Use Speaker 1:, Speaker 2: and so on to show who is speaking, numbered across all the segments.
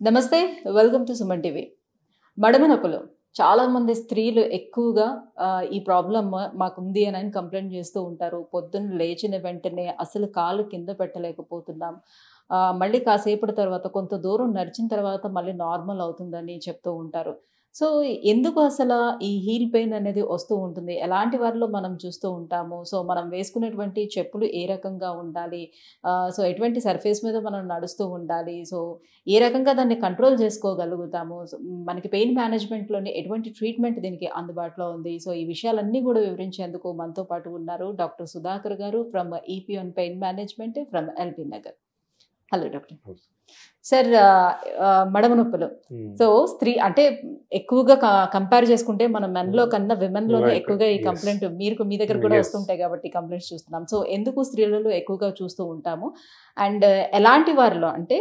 Speaker 1: నమస్తే. Welcome to Suman TV. మడమ నొప్పులు చాలామంది స్త్రీలు ఎక్కువగా ఈ ప్రాబ్లమ్ మాకుంది అని కంప్లెయింట్ చేస్తూ ఉంటారు. పొద్దున్న లేచిన వెంటనే అసలు కాలు కింద పెట్టలేకపోతున్నాం. మళ్ళీ కాసేపటి తర్వాత కొంత దూరం నడిచిన తర్వాత మళ్ళీ నార్మల్ అవుతుందని చెప్తూ ఉంటారు. సో, ఎందుకు అసల ఈ హీల్ పెయిన్ అనేది వస్తూ ఉంటుంది? ఎలాంటి వారిలో మనం చూస్తూ ఉంటాము? సో, మనం వేసుకునేటువంటి చెప్పులు ఏ రకంగా ఉండాలి? సో, ఎటువంటి సర్ఫేస్ మీద మనం నడుస్తూ ఉండాలి? సో, ఏ రకంగా దాన్ని కంట్రోల్ చేసుకోగలుగుతాము? సో, మనకి పెయిన్ మేనేజ్‌మెంట్‌లోని ఎటువంటి ట్రీట్మెంట్ దీనికి అందుబాటులో ఉంది? సో, ఈ విషయాలన్నీ గూడా వివరించేందుకు మనతో పాటు ఉన్నారు doctor Sudhakar garu from EPN pain management from LB Nagar. Hello doctor. Sir, మడమ నొప్పులు. సో, స్త్రీ అంటే ఎక్కువగా కంపేర్ చేసుకుంటే మనం మెన్‌లో కన్నా విమెన్‌లోనే ఎక్కువగా ఈ కంప్లెయింట్ మీ దగ్గర కూడా వస్తుంటాయి కాబట్టి కంప్లెయింట్స్ చూస్తున్నాం. సో, ఎందుకు స్త్రీలలో ఎక్కువగా చూస్తూ ఉంటాము? అండ్ ఎలాంటి వారిలో అంటే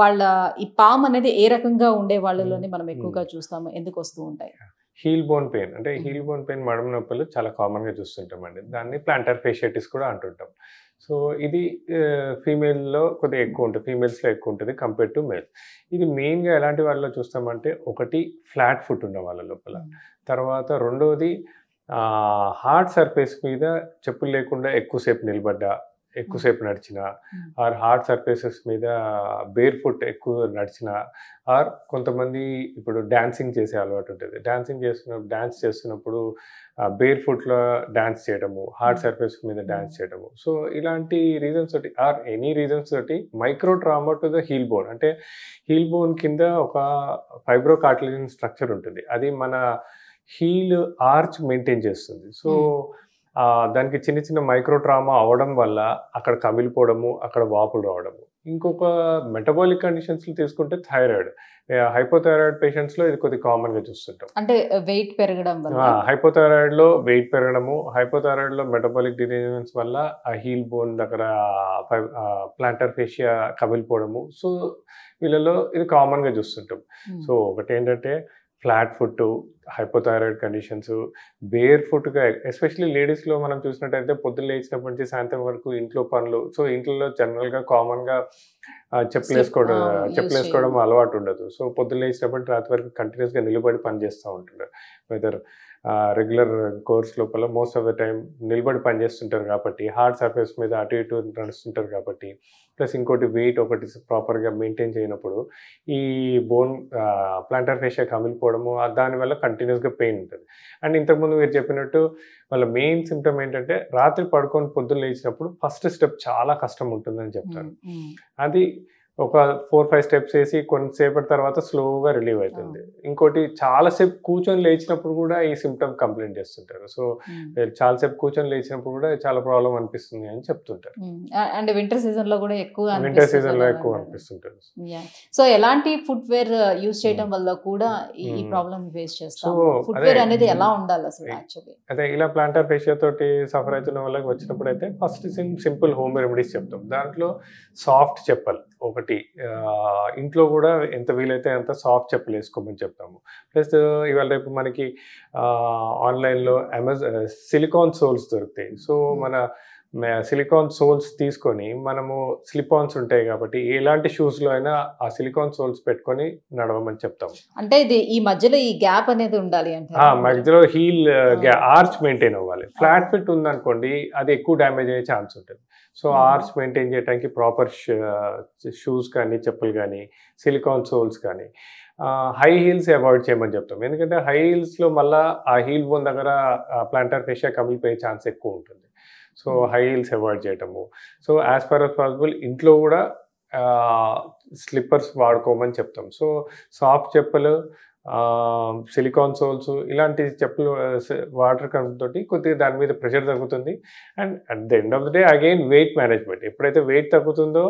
Speaker 1: వాళ్ళ ఈ పామ్ అనేది ఏ రకంగా ఉండే వాళ్ళలోనే మనం ఎక్కువగా చూస్తాము? ఎందుకు వస్తూ ఉంటాయి?
Speaker 2: హీల్ బోన్ పెయిన్ అంటే హీల్ బోన్ పెయిన్ మడమ నొప్పులు చాలా కామన్గా చూస్తుంటామండి. దాన్ని ప్లాంటర్ ఫేషియటిస్ కూడా అంటుంటాం. సో ఇది ఫీమేల్లో కొద్దిగా ఎక్కువ ఉంటుంది, ఫీమేల్స్లో ఎక్కువ ఉంటుంది కంపేర్ టు మేల్. ఇది మెయిన్గా ఎలాంటి వాళ్ళలో చూస్తామంటే, ఒకటి ఫ్లాట్ ఫుట్ ఉన్న వాళ్ళ లోపల, తర్వాత రెండవది హార్డ్ సర్ఫేస్ మీద చెప్పులు లేకుండా ఎక్కువసేపు నిలబడ్డా, ఎక్కువసేపు నడిచిన, ఆర్ హార్డ్ సర్ఫేసెస్ మీద బేర్ ఫుట్ ఎక్కువ నడిచిన, ఆర్ కొంతమంది ఇప్పుడు డాన్సింగ్ చేసే అలవాటు ఉంటుంది. డాన్స్ చేస్తున్నప్పుడు బేర్ ఫుట్లో డాన్స్ చేయడము, హార్డ్ సర్ఫేస్ మీద డాన్స్ చేయడము. సో ఇలాంటి రీజన్స్ తోటి ఆర్ ఎనీ రీజన్స్ తోటి micro trauma to the heel bone, అంటే హీల్ బోన్ కింద ఒక ఫైబ్రో కార్టిలేజిన్ స్ట్రక్చర్ ఉంటుంది. అది మన హీల్ ఆర్చ్ మెయింటైన్ చేస్తుంది. సో దానికి చిన్న చిన్న మైక్రో ట్రామా అవడం వల్ల అక్కడ కమిలిపోవడము, అక్కడ వాపులు రావడము. ఇంకొక మెటబాలిక్ కండిషన్స్లో తీసుకుంటే థైరాయిడ్, హైపోథైరాయిడ్ పేషెంట్స్లో ఇది కొద్దిగా కామన్గా చూస్తుంటాం.
Speaker 1: అంటే వెయిట్ పెరగడం వల్ల,
Speaker 2: హైపోథైరాయిడ్లో వెయిట్ పెరగడము, హైపోథైరాయిడ్లో మెటబాలిక్ డిజీజెస్ వల్ల ఆ హీల్ బోన్ దగ్గర ప్లాంటర్ ఫేషియా కమిలిపోవడము. సో వీళ్ళలో ఇది కామన్గా చూస్తుంటాం. సో ఒకటి ఏంటంటే flat foot, hypothyroid conditions, bare ఫుట్గా ఎస్పెషల్లీ లేడీస్లో మనం చూసినట్టయితే పొద్దున్న లేచినప్పటి నుంచి సాయంత్రం వరకు ఇంట్లో పనులు. సో ఇంట్లో జనరల్గా కామన్గా చెప్పులు వేసుకోవడం అలవాటు ఉండదు. సో పొద్దున్న లేచినప్పటి రాత్రి వరకు కంటిన్యూస్గా నిలబడి పని చేస్తూ ఉంటుంటారు. వెదర్ రెగ్యులర్ కోర్స్ లోపల మోస్ట్ ఆఫ్ ద టైం నిలబడి పని చేస్తుంటారు కాబట్టి, హార్డ్ సర్ఫేస్ మీద అటు ఇటు నడుస్తుంటారు కాబట్టి, ప్లస్ ఇంకోటి వెయిట్ ఒకటి ప్రాపర్గా మెయింటైన్ చేయనప్పుడు ఈ బోన్ ప్లాంటర్ ఫేషియా కమిలిపోవడము, దానివల్ల కంటిన్యూస్గా పెయిన్ ఉంటుంది. అండ్ ఇంతకుముందు మీరు చెప్పినట్టు వాళ్ళ మెయిన్ సిమ్టమ్ ఏంటంటే, రాత్రి పడుకొని పొద్దున్న లేచినప్పుడు ఫస్ట్ స్టెప్ చాలా కష్టం ఉంటుందని చెప్తారు. అది ఒక 4-5 స్టెప్స్ వేసి కొంతసేపటి తర్వాత స్లోగా రిలీవ్ అవుతుంది. ఇంకోటి చాలాసేపు కూర్చొని లేచినప్పుడు కూడా ఈ సిమ్టమ్ కంప్లైంట్ చేస్తుంటారు. సో చాలాసేపు కూర్చొని లేచినప్పుడు కూడా చాలా ప్రాబ్లం అనిపిస్తుంది అని చెప్తుంటారు.
Speaker 1: అండ్ వింటర్ సీజన్లో కూడా ఎక్కువ
Speaker 2: అనిపిస్తుంటారు.
Speaker 1: సో ఎలాంటి ఫుట్ వేర్ యూజ్ చేయడం వల్ల కూడా ఈ ప్రాబ్లం ఫేస్ చేస్తాం? ఫుట్ వేర్ అనేది ఎలా ఉండాలి అసలు యాక్చువల్లీ?
Speaker 2: అదే ఇలా ప్లాంటర్ ఫేషియా తోటి సఫర్ అవుతున్న వాళ్ళకి వచ్చినప్పుడు అయితే ఫస్ట్ సింపుల్ హోమ్ రెమెడీస్ చెప్తాం. దాంట్లో సాఫ్ట్ చెప్పలు ఒకటి, ఇంట్లో కూడా ఎంత వీలైతే అంత సాఫ్ట్ చెప్పులు వేసుకోమని చెప్తాము. ప్లస్ ఇవాళ రేపు మనకి ఆన్లైన్లో సిలికాన్ సోల్స్ దొరుకుతాయి. సో మన సిలికాన్ సోల్స్ తీసుకొని మనము స్లిప్ ఆన్స్ ఉంటాయి కాబట్టి ఎలాంటి షూస్లో అయినా ఆ సిలికాన్ సోల్స్ పెట్టుకొని నడవమని చెప్తాము.
Speaker 1: అంటే ఇది ఈ మధ్యలో ఈ గ్యాప్ అనేది ఉండాలి అంటే
Speaker 2: మధ్యలో హీల్ ఆర్చ్ మెయింటైన్ అవ్వాలి. ఫ్లాట్ ఫిట్ ఉందనుకోండి అది ఎక్కువ డ్యామేజ్ అయ్యే ఛాన్స్ ఉంటుంది. సో ఆర్చ్ మెయింటైన్ చేయడానికి ప్రాపర్ షూస్ కానీ, చెప్పులు కానీ, సిలికాన్ సోల్స్ కానీ, హై హీల్స్ అవాయిడ్ చేయమని చెప్తాం. ఎందుకంటే హై హీల్స్లో మళ్ళీ ఆ హీల్ బోన్ దగ్గర ప్లాంటర్ ఫేషియా కమిలిపోయే ఛాన్స్ ఎక్కువ ఉంటుంది. సో హై హీల్స్ అవాయిడ్ చేయటము. So as for as possible ఇంట్లో కూడా స్లిప్పర్స్ వాడుకోమని చెప్తాం. సో సాఫ్ట్ చెప్పులు, సిలికాన్ సోల్స్ ఇలాంటి చెప్పులు వాటర్ తోటి కొద్దిగా దాని మీద ప్రెషర్ తగ్గుతుంది. And at the end of the day again weight management. ఎప్పుడైతే వెయిట్ తగ్గుతుందో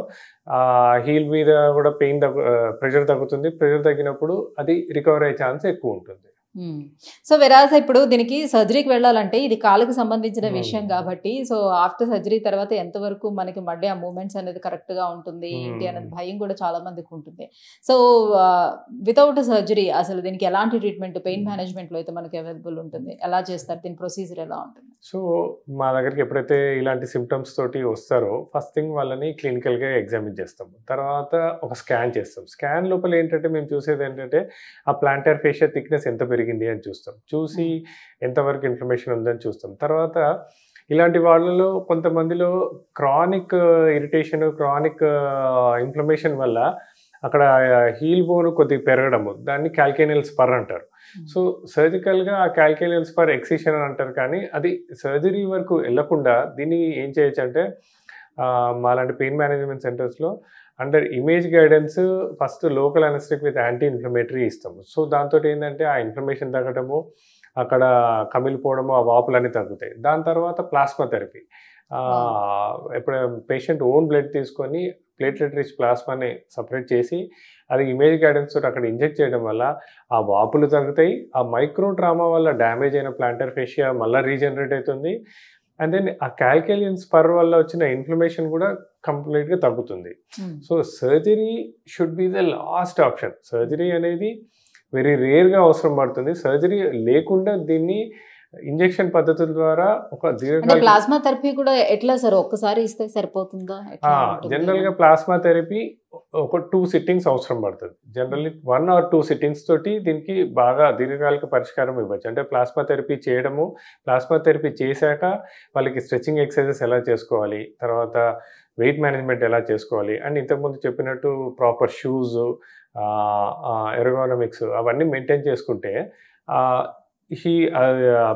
Speaker 2: హీల్ మీద కూడా ప్రెషర్ తగ్గుతుంది. ప్రెషర్ తగ్గినప్పుడు అది రికవర్ అయ్యే ఛాన్స్ ఎక్కువ ఉంటుంది.
Speaker 1: సో వెరాజ్ ఇప్పుడు దీనికి సర్జరీకి వెళ్ళాలంటే ఇది కాలుకి సంబంధించిన విషయం కాబట్టి సో ఆఫ్టర్ సర్జరీ తర్వాత ఎంతవరకు మనకి మళ్ళీ ఆ మూమెంట్స్ అనేది కరెక్ట్గా ఉంటుంది ఏంటి అనేది భయం కూడా చాలా మందికి ఉంటుంది. సో వితౌట్ సర్జరీ అసలు దీనికి ఎలాంటి ట్రీట్మెంట్ పెయిన్ మేనేజ్మెంట్లో అయితే మనకి అవైలబుల్ ఉంటుంది, ఎలా చేస్తారు, దీని ప్రొసీజర్ ఎలా ఉంటుంది?
Speaker 2: సో మా దగ్గరికి ఎప్పుడైతే ఇలాంటి సిమ్టమ్స్ తోటి వస్తారో ఫస్ట్ థింగ్ వాళ్ళని క్లినికల్గా ఎగ్జామిన్ చేస్తాము. తర్వాత ఒక స్కాన్ చేస్తాం. స్కాన్ లోపల ఏంటంటే మేము చూసేది ఏంటంటే ఆ ప్లాంటర్ ఫేషియా థిక్నెస్ ఎంత పెరిగింది అని చూస్తాం. చూసి ఎంతవరకు ఇన్ఫ్లమేషన్ ఉందని చూస్తాం. తర్వాత ఇలాంటి వాళ్ళలో కొంతమందిలో క్రానిక్ ఇరిటేషన్, క్రానిక్ ఇన్ఫ్లమేషన్ వల్ల అక్కడ హీల్ బోన్ కొద్దిగా పెరగడము, దాన్ని క్యాల్కేనియల్ స్పర్ అంటారు. సో సర్జికల్గా ఆ క్యాల్కేనియల్ స్పర్ ఎక్సిషన్ అని అంటారు. కానీ అది సర్జరీ వరకు వెళ్ళకుండా దీన్ని ఏం చేయొచ్చు అంటే మాలాంటి పెయిన్ మేనేజ్మెంట్ సెంటర్స్లో under image guidance first local anaesthetic with anti inflammatory ఇస్తాము. సో దాంతో ఏంటంటే ఆ ఇన్ఫ్లమేషన్ తగ్గడము, అక్కడ కమిలిపోవడము, ఆ వాపులన్నీ తగ్గుతాయి. దాని తర్వాత ప్లాస్మా థెరపీ. ఇప్పుడు పేషెంట్ ఓన్ బ్లడ్ తీసుకొని ప్లేట్లెట్ రిచ్ ప్లాస్మాని సపరేట్ చేసి అది ఇమేజ్ గైడెన్స్ తోటి అక్కడ ఇంజెక్ట్ చేయడం వల్ల ఆ వాపులు తగ్గుతాయి. ఆ మైక్రో ట్రామా వల్ల డ్యామేజ్ అయిన ప్లాంటర్ ఫేషియా మళ్ళీ రీజనరేట్ అవుతుంది. అండ్ దెన్ ఆ క్యాల్కేలియన్ స్పర్ వల్ల వచ్చిన ఇన్ఫ్లమేషన్ కూడా కంప్లీట్గా తగ్గుతుంది. So surgery should be the last option. Surgery అనేది వెరీ రేర్గా అవసరం పడుతుంది. సర్జరీ లేకుండా దీన్ని ఇంజెక్షన్ పద్ధతుల ద్వారా ఒక దీర్ఘకాలిక
Speaker 1: ప్లాస్మా థెరపీ కూడా ఎట్లా సార్, ఒక్కసారి ఇస్తే సరిపోతుందా?
Speaker 2: జనరల్గా ప్లాస్మా థెరపీ ఒక 2 సిట్టింగ్స్ అవసరం పడుతుంది. జనరల్లీ 1 or 2 సిట్టింగ్స్ తోటి దీనికి బాగా దీర్ఘకాలిక పరిష్కారం ఇవ్వచ్చు. అంటే ప్లాస్మా థెరపీ చేయడము, ప్లాస్మా థెరపీ చేశాక వాళ్ళకి స్ట్రెచింగ్ ఎక్సర్సైజెస్ ఎలా చేసుకోవాలి, తర్వాత వెయిట్ మేనేజ్మెంట్ ఎలా చేసుకోవాలి, అండ్ ఇంతకుముందు చెప్పినట్టు ప్రాపర్ షూస్, ఎర్గోనామిక్స్ అవన్నీ మెయింటైన్ చేసుకుంటే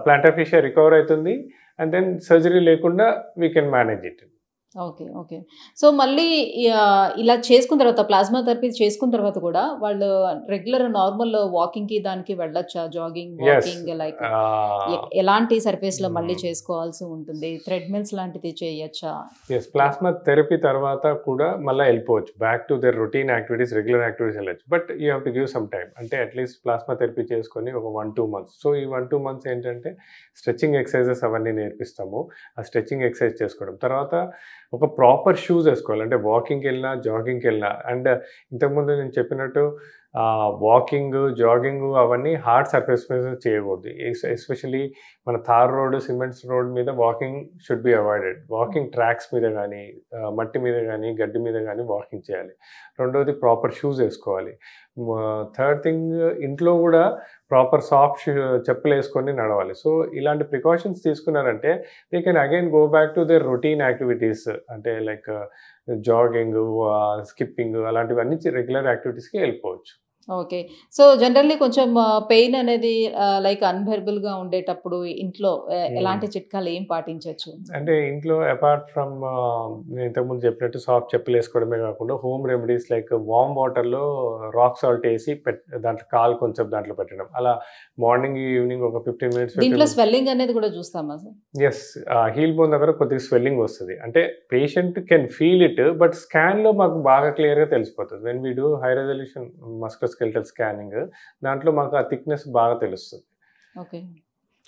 Speaker 2: ప్లాంటర్ ఫేషియా రికవర్ అవుతుంది. అండ్ దెన్ సర్జరీ లేకుండా we can manage it.
Speaker 1: Okay, okay. So మళ్ళీ ఇలా చేసుకున్న తర్వాత ప్లాస్మా థెరపీ చేసుకున్న తర్వాత కూడా వాళ్ళు రెగ్యులర్ నార్మల్ వాకింగ్ కి దానికి వెళ్ళొచ్చా? జాగింగ్, వాకింగ్ లైక్ ఎలాంటి సర్ఫేస్ లో మళ్ళీ చేసుకోవాల్సి ఉంటుంది? థ్రెడ్మిల్స్ లాంటిది చేయొచ్చా?
Speaker 2: ప్లాస్మా థెరపీ తర్వాత కూడా మళ్ళీ వెళ్ళిపోవచ్చు, back to their routine activities, regular activities వెళ్ళచ్చు. But you have to give some time. అంటే అట్లీస్ట్ ప్లాస్మా థెరపీ చేసుకొని ఒక 1-2 months. సో ఈ 1-2 months ఏంటంటే స్ట్రెచింగ్ ఎక్సర్సైజెస్ అవన్నీ నేర్పిస్తాము. ఆ స్ట్రెచింగ్ ఎక్సర్సైజ్ చేసుకోవడం, తర్వాత ఒక ప్రాపర్ షూస్ వేసుకోవాలి. అంటే వాకింగ్కి వెళ్ళినా, జాగింగ్కి వెళ్ళినా. అండ్ ఇంతకుముందు నేను చెప్పినట్టు వాకింగ్, జాగింగ్ అవన్నీ హార్డ్ సర్ఫేస్ మీద చేయకూడదు. ఎస్పెషలీ మన తార్ రోడ్, సిమెంట్స్ రోడ్ మీద walking should be avoided. Walking tracks మీద కానీ, మట్టి మీద కానీ, గడ్డి మీద కానీ వాకింగ్ చేయాలి. రెండోది ప్రాపర్ షూస్ వేసుకోవాలి. థర్డ్ థింగ్, ఇంట్లో కూడా ప్రాపర్ సాఫ్ట్ చెప్పులు వేసుకొని నడవాలి. సో ఇలాంటి ప్రికాషన్స్ తీసుకున్నారంటే they can again go back to their routine activities. అంటే లైక్ జాగింగ్, స్కిప్పింగ్ అలాంటివన్నీ రెగ్యులర్ యాక్టివిటీస్కి వెళ్ళిపోవచ్చు.
Speaker 1: ఓకే. సో జనరల్లీ కొంచెం పెయిన్ అనేది లైక్ అన్బెరబుల్గా ఉండేటప్పుడు ఇంట్లో ఎలాంటి చిట్కాలు ఏం పాటించవచ్చు?
Speaker 2: అంటే ఇంట్లో అపార్ట్ ఫ్రమ్ నేను ఇంతకుముందు చెప్పినట్టు సాఫ్ట్ చెప్పులు వేసుకోవడమే కాకుండా హోమ్ రెమెడీస్ లైక్ వామ్ వాటర్లో రాక్ సాల్ట్ వేసి దాంట్లో కాలు కొంచెం దాంట్లో పెట్టడం, అలా మార్నింగ్ ఈవినింగ్ ఒక 15 minutes.
Speaker 1: దీంట్లో స్వెల్లింగ్ అనేది కూడా చూస్తామా సార్?
Speaker 2: ఎస్, హీల్ బోన్ దగ్గర కొద్దిగా స్వెల్లింగ్ వస్తుంది. అంటే patient can feel it, but స్కాన్లో మాకు బాగా క్లియర్గా తెలిసిపోతుంది. When we do high resolution musculoskeletal scanning, దాంట్లో మాకు ఆ థిక్నెస్ బాగా తెలుస్తుంది.
Speaker 1: ఓకే.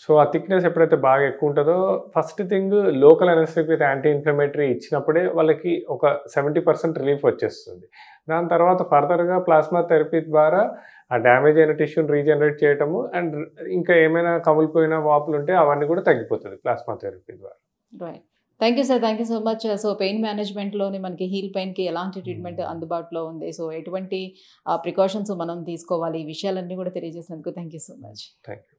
Speaker 2: సో ఆ థిక్నెస్ ఎప్పుడైతే బాగా ఎక్కువ ఉంటుందో first thing local anaesthetic with anti inflammatory ఇచ్చినప్పుడే వాళ్ళకి ఒక 70% రిలీఫ్ వచ్చేస్తుంది. దాని తర్వాత ఫర్దర్గా ప్లాస్మా థెరపీ ద్వారా ఆ డ్యామేజ్ అయిన టిష్యూని రీజనరేట్ చేయటము, అండ్ ఇంకా ఏమైనా కమిలిపోయిన వాపులు ఉంటే అవన్నీ కూడా తగ్గిపోతుంది ప్లాస్మా థెరపీ ద్వారా.
Speaker 1: Right. Thank you sir, thank you so much. So pain మేనేజ్మెంట్లోని మనకి హీల్ పెయిన్కి ఎలాంటి ట్రీట్మెంట్ అందుబాటులో ఉంది, సో ఎటువంటి ప్రికాషన్స్ మనం తీసుకోవాలి, ఈ విషయాలన్నీ కూడా తెలియజేసినందుకు thank you so much.
Speaker 2: Thank you.